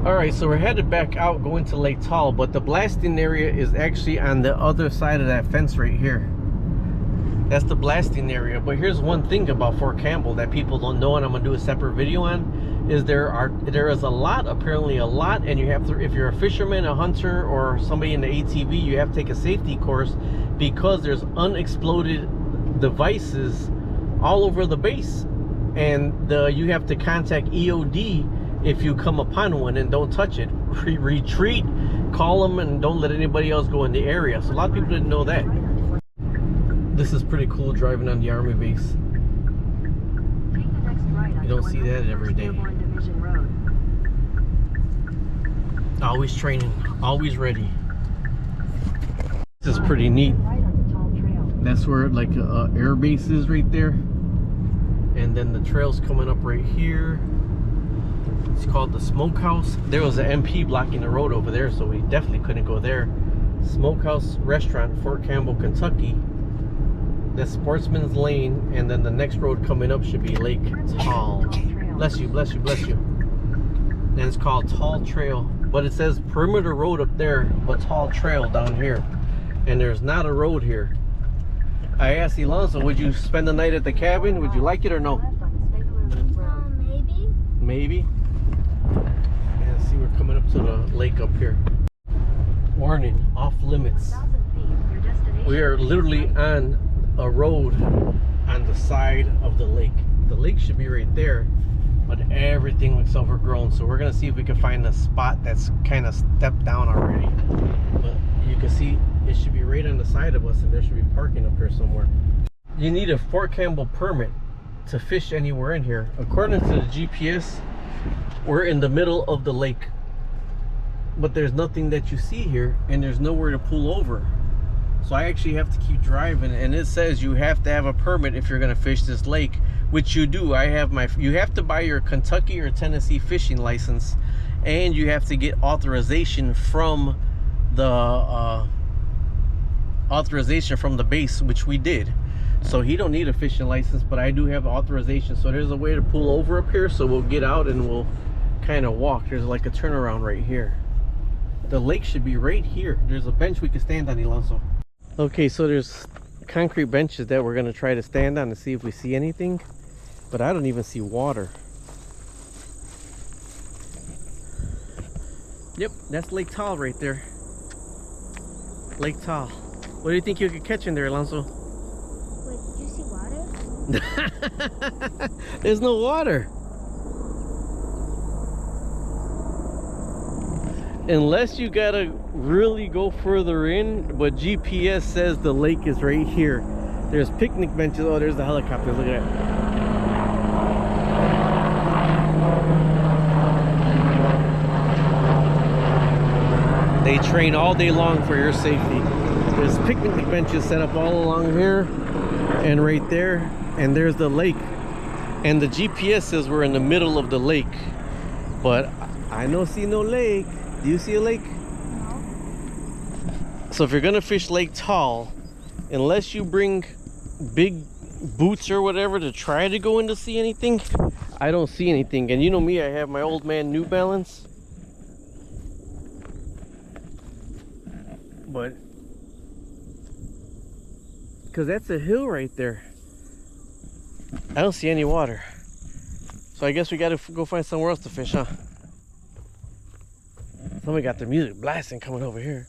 All right, so we're headed back out going to Lake Taal, but the blasting area is actually on the other side of that fence right here. That's the blasting area. But here's one thing about Fort Campbell that people don't know, and I'm gonna do a separate video on, is there is a lot, apparently a lot, and you have to, if you're a fisherman, a hunter, or somebody in the ATV, you have to take a safety course because there's unexploded devices all over the base, and you have to contact EOD if you come upon one, and don't touch it. Retreat, call them, and don't let anybody else go in the area. So a lot of people didn't know that. This is pretty cool, driving on the army base. You don't see that every day. Always training, always ready. This is pretty neat. That's where like air base is right there, and then the trail's coming up right here. It's called the Smokehouse. There was an MP blocking the road over there, so we definitely couldn't go there. Smokehouse Restaurant, Fort Campbell, Kentucky. That's Sportsman's Lane, and then the next road coming up should be Lake Taal. Bless you, bless you, bless you. And it's called Taal Trail, but it says Perimeter Road up there, but Taal Trail down here. And there's not a road here. I asked Alonso, would you spend the night at the cabin? Would you like it or no? Maybe. Maybe. And see, we're coming up to the lake up here. Warning, off limits. We are literally on a road on the side of the lake. The lake should be right there, but everything looks overgrown. So we're gonna see if we can find a spot that's kind of stepped down already. But you can see it should be right on the side of us, and there should be parking up here somewhere. You need a Fort Campbell permit to fish anywhere in here. According to the GPS, we're in the middle of the lake, but there's nothing that you see here, and there's nowhere to pull over. So I actually have to keep driving, and it says you have to have a permit if you're gonna fish this lake, which you do. You have to buy your Kentucky or Tennessee fishing license, and you have to get authorization from the base, which we did. So he don't need a fishing license, but I do have authorization. So there's a way to pull over up here, so we'll get out and we'll kind of walk. There's like a turnaround right here. The lake should be right here. There's a bench we can stand on, Alonso. Okay, so there's concrete benches that we're gonna try to stand on to see if we see anything, but I don't even see water. Yep, that's Lake Taal right there. Lake Taal. What do you think you could catch in there, Alonso? Wait, did you see water? There's no water. Unless you gotta really go further in, but GPS says the lake is right here. There's picnic benches. Oh, there's the helicopter. Look at that. They train all day long for your safety. There's picnic benches set up all along here and right there, and there's the lake. And the GPS says we're in the middle of the lake, but I don't see no lake. Do you see a lake? No. So if you're gonna fish Lake Taal, unless you bring big boots or whatever to try to go in to see anything, I don't see anything. And you know me, I have my old man New Balance, but because that's a hill right there, I don't see any water. So I guess we gotta go find somewhere else to fish, huh? Somebody got the music blasting coming over here.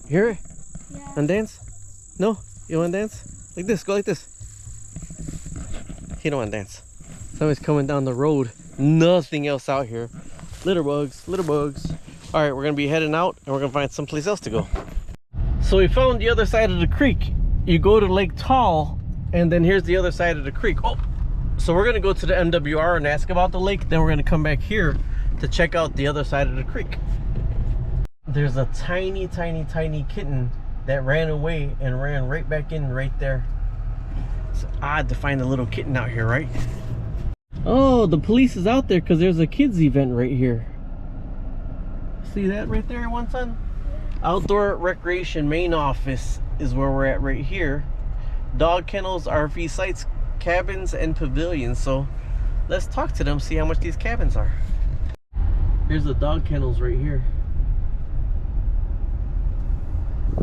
You hear it? Yeah. And dance? No? You want to dance? Like this, go like this. He don't want to dance. Somebody's coming down the road. Nothing else out here. Litter bugs, litter bugs. All right, we're going to be heading out, and we're going to find someplace else to go. So we found the other side of the creek. You go to Lake Taal, and then here's the other side of the creek. Oh, so we're going to go to the MWR and ask about the lake. Then we're going to come back here to check out the other side of the creek. There's a tiny kitten that ran away and ran right back in right there. It's odd to find a little kitten out here, right? Oh, the police is out there because there's a kids event right here. See that right there, one son? Outdoor Recreation Main Office is where we're at right here. Dog kennels, RV sites, cabins, and pavilions. So let's talk to them, see how much these cabins are. Here's the dog kennels right here.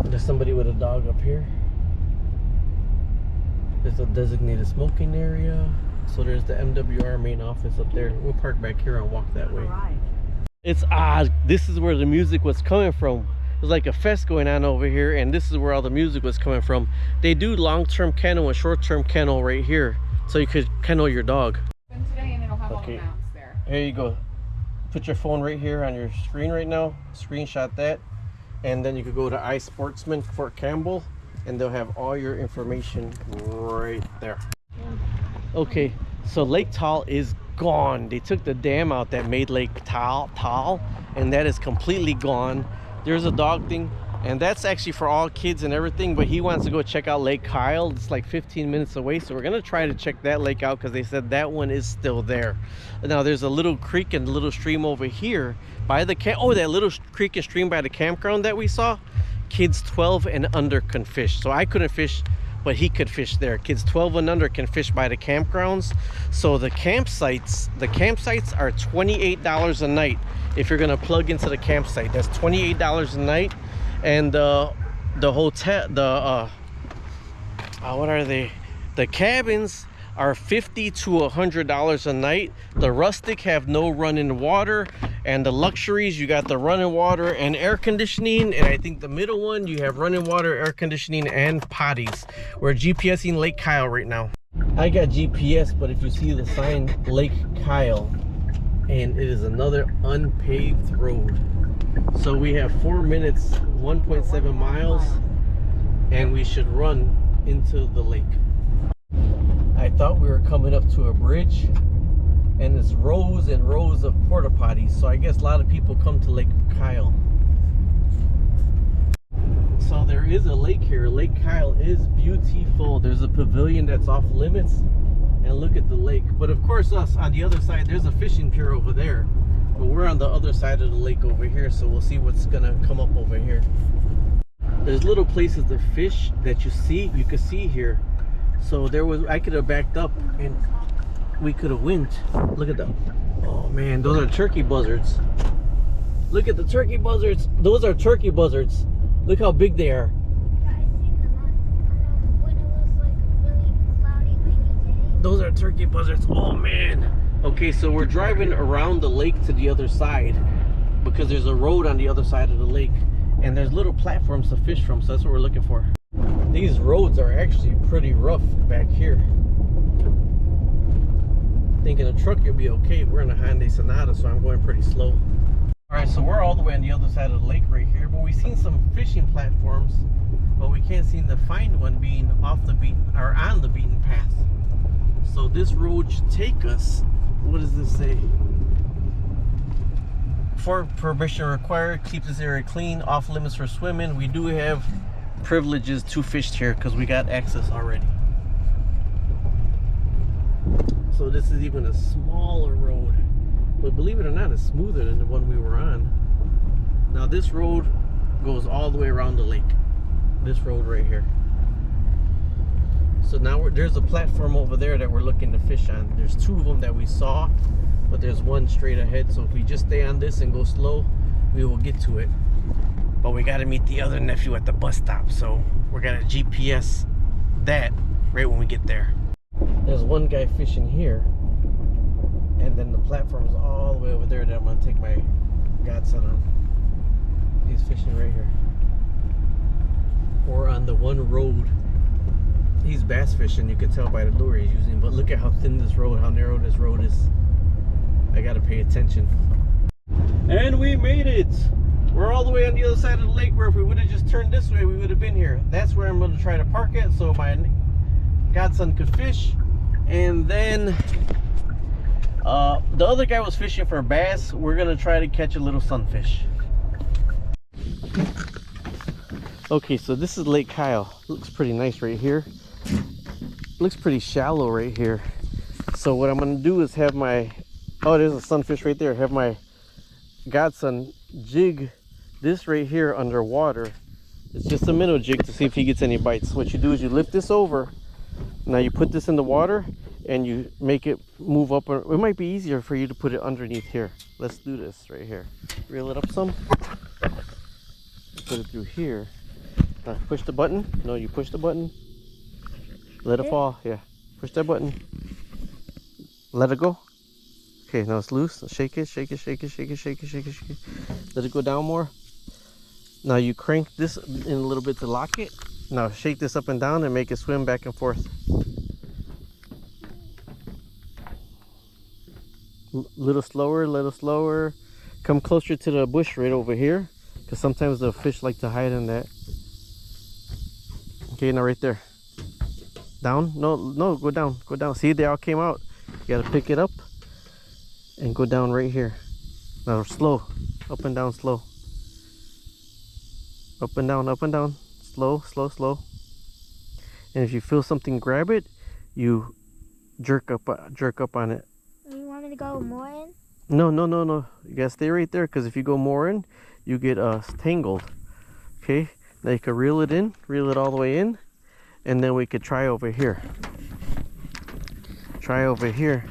There's somebody with a dog up here. There's a designated smoking area. So there's the MWR main office up there. We'll park back here and walk that way. It's odd. This is where the music was coming from. There's like a fest going on over here, and this is where all the music was coming from. They do long-term kennel and short-term kennel right here, so you could kennel your dog. Today, and it'll have all the maps there. Here you go. Put your phone right here on your screen right now. Screenshot that, and then you could go to iSportsman for Campbell, and they'll have all your information right there. Okay, so Lake Taal is gone. They took the dam out that made Lake Taal, and that is completely gone. There's a dog thing, and that's actually for all kids and everything, but he wants to go check out Lake Kyle. It's like 15 minutes away, so we're gonna try to check that lake out because they said that one is still there. Now there's a little creek and a little stream over here by the that little creek and stream by the campground that we saw. Kids 12 and under can fish. So I couldn't fish, but he could fish there. Kids 12 and under can fish by the campgrounds. So the campsites are $28 a night. If you're gonna plug into the campsite, that's $28 a night. And the hotel, what are they? The cabins are $50 to $100 a night. The rustic have no running water, and the luxuries, you got the running water and air conditioning, and I think the middle one you have running water, air conditioning, and potties. We're GPSing Lake Kyle right now. I got GPS, but if you see the sign Lake Kyle, and it is another unpaved road. So we have 4 minutes, 1.7 miles, and we should run into the lake. I thought we were coming up to a bridge, and it's rows and rows of porta potties. So I guess a lot of people come to Lake Kyle. So there is a lake here. Lake Kyle is beautiful. There's a pavilion that's off limits, and look at the lake. But of course, us on the other side, there's a fishing pier over there. But we're on the other side of the lake over here, so we'll see what's gonna come up over here. There's little places to fish that you could see here. So I could have backed up and we could have went. Look at them. Oh man, those are turkey buzzards. Look at the turkey buzzards. Those are turkey buzzards. Look how big they are. Yeah, I seen them when it was like a really cloudy, rainy day. Those are turkey buzzards. Oh man. Okay, so we're driving around the lake to the other side because there's a road on the other side of the lake, and there's little platforms to fish from, so that's what we're looking for. These roads are actually pretty rough back here. Thinking a truck you'll be okay. We're in a Hyundai Sonata, so I'm going pretty slow. Alright, so we're all the way on the other side of the lake right here, but we've seen some fishing platforms, but we can't seem to find one being off the beaten or on the beaten path. So this road should take us, what does this say? For permission required, keep this area clean, off limits for swimming. We do have privileges to fish here because we got access already. So this is even a smaller road, but believe it or not, it's smoother than the one we were on. Now this road goes all the way around the lake. This road right here. So now there's a platform over there that we're looking to fish on. There's two of them that we saw, but there's one straight ahead. So if we just stay on this and go slow, we will get to it. But we got to meet the other nephew at the bus stop, so we're gonna GPS that right when we get there. There's one guy fishing here, and then the platform is all the way over there that I'm gonna take my godson on. He's fishing right here. Or on the one road. He's bass fishing, you can tell by the lure he's using, but look at how thin this road, how narrow this road is. I gotta pay attention. And we made it! We're all the way on the other side of the lake, where if we would have just turned this way, we would have been here. That's where I'm gonna try to park it so my godson could fish. And then the other guy was fishing for bass. We're gonna try to catch a little sunfish. Okay, so this is Lake Kyle. Looks pretty nice right here. Looks pretty shallow right here. So what I'm gonna do is have my, oh, there's a sunfish right there. Have my godson jig this right here underwater. It's just a minnow jig to see if he gets any bites. What you do is you lift this over. Now you put this in the water, and you make it move up. Or it might be easier for you to put it underneath here. Let's do this right here. Reel it up some. Put it through here. Now push the button. No, you push the button. Let it fall. Yeah. Push that button. Let it go. Okay, now it's loose. Shake it, shake it, shake it, shake it, shake it, shake it, shake it. Let it go down more. Now you crank this in a little bit to lock it. Now shake this up and down and make it swim back and forth. Little slower, little slower. Come closer to the bush right over here, because sometimes the fish like to hide in that. Okay, now right there. Down? No, go down, go down. See, they all came out. You gotta pick it up and go down right here. Now slow, up and down, slow. Up and down, slow, slow, slow. And if you feel something grab it, you jerk up on it. You want me to go more in? No. You gotta stay right there, because if you go more in, you get tangled. Okay, now you can reel it in, reel it all the way in, and then we could try over here. Try over here.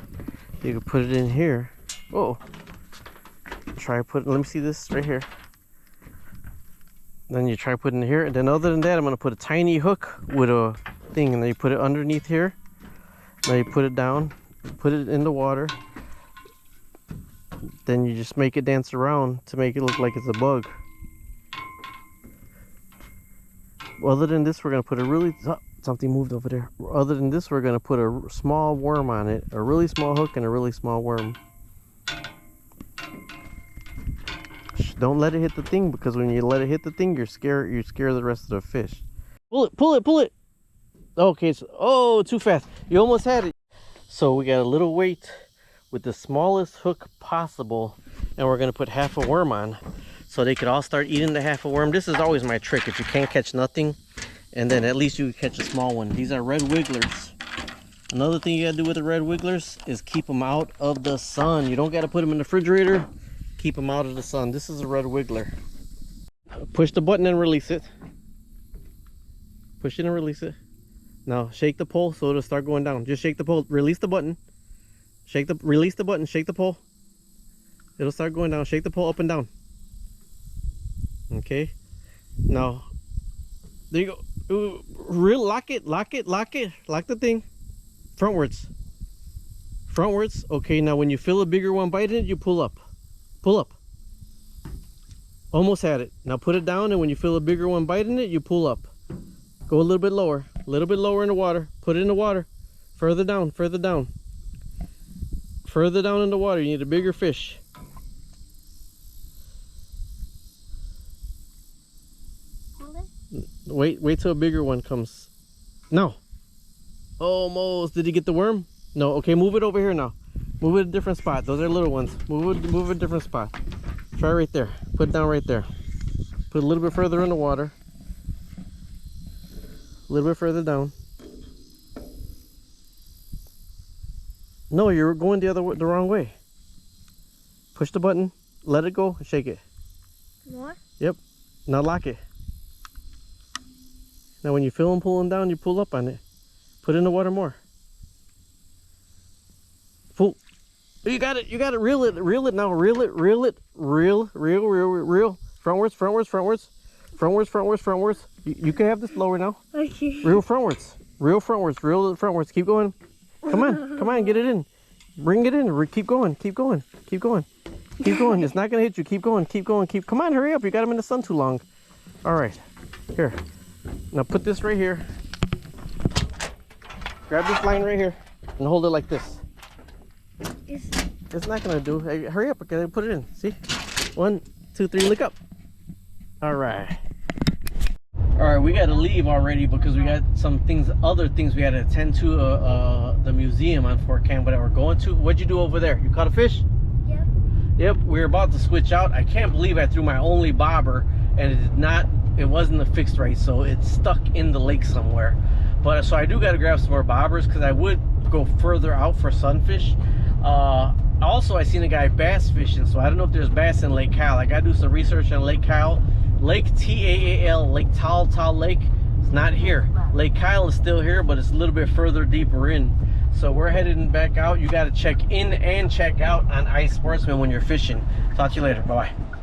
You can put it in here. Oh, try putting. Let me see this right here. Then you try putting it here, and then other than that, I'm gonna put a tiny hook with a thing, and then you put it underneath here. Now you put it down, put it in the water. Then you just make it dance around to make it look like it's a bug. Other than this, we're gonna put a really something moved over there. Other than this, we're gonna put a small worm on it, a really small hook and a really small worm. Don't let it hit the thing, because when you let it hit the thing, you scare the rest of the fish. Pull it. Okay, so too fast. You almost had it. So we got a little weight with the smallest hook possible, and we're gonna put half a worm on, so they could all start eating the half a worm. This is always my trick. If you can't catch nothing, and then at least you can catch a small one. These are red wigglers. Another thing you gotta do with the red wigglers is keep them out of the sun. You don't gotta put them in the refrigerator. Keep them out of the sun. This is a red wiggler. Push the button and release it. Push it and release it. Now shake the pole so it'll start going down. Just shake the pole. Release the button. Release the button. Shake the pole. It'll start going down. Shake the pole up and down. Okay. Now, there you go. Ooh, lock it. Lock the thing. Frontwards. Okay. Now when you feel a bigger one biting it, you pull up. Pull up. Almost had it. Now put it down, and when you feel a bigger one biting it, you pull up. Go a little bit lower in the water. Put it in the water. Further down in the water. You need a bigger fish. Wait till a bigger one comes. No. Almost. Did you get the worm? No. Okay, move it over here now. Move it a different spot. Those are little ones. Move it a different spot. Try right there. Put it down right there. Put a little bit further in the water. A little bit further down. No, you're going the wrong way. Push the button. Let it go. Shake it. More? Yep. Now lock it. Now when you feel them pulling down, you pull up on it. Put it in the water more. Pull. You got it. Reel it now. Reel. Frontwards. You can have this lower now. Okay. Reel frontwards. Keep going. Come on, get it in. Bring it in. Keep going. It's not gonna hit you. Keep going. Come on, hurry up. You got them in the sun too long. All right. Here. Now put this right here. Grab this line right here and hold it like this. It's not gonna do. Hey, hurry up, okay, put it in. See? 1, 2, 3, look up. All right, we gotta leave already because we got other things we gotta attend to. The museum on Fort Campbell that we're going to. What'd you do over there? You caught a fish? Yep, we're about to switch out. I can't believe I threw my only bobber and it wasn't fixed right, so it's stuck in the lake somewhere. But so I do gotta grab some more bobbers, because I would go further out for sunfish. Also, I seen a guy bass fishing, so I don't know if there's bass in Lake Kyle. I gotta do some research on Lake Kyle. Lake Taal, Lake Taal Lake. It's not here. Lake Kyle is still here, but it's a little bit further deeper in. So we're heading back out. You got to check in and check out on Ice Sportsman when you're fishing. Talk to you later. Bye-bye.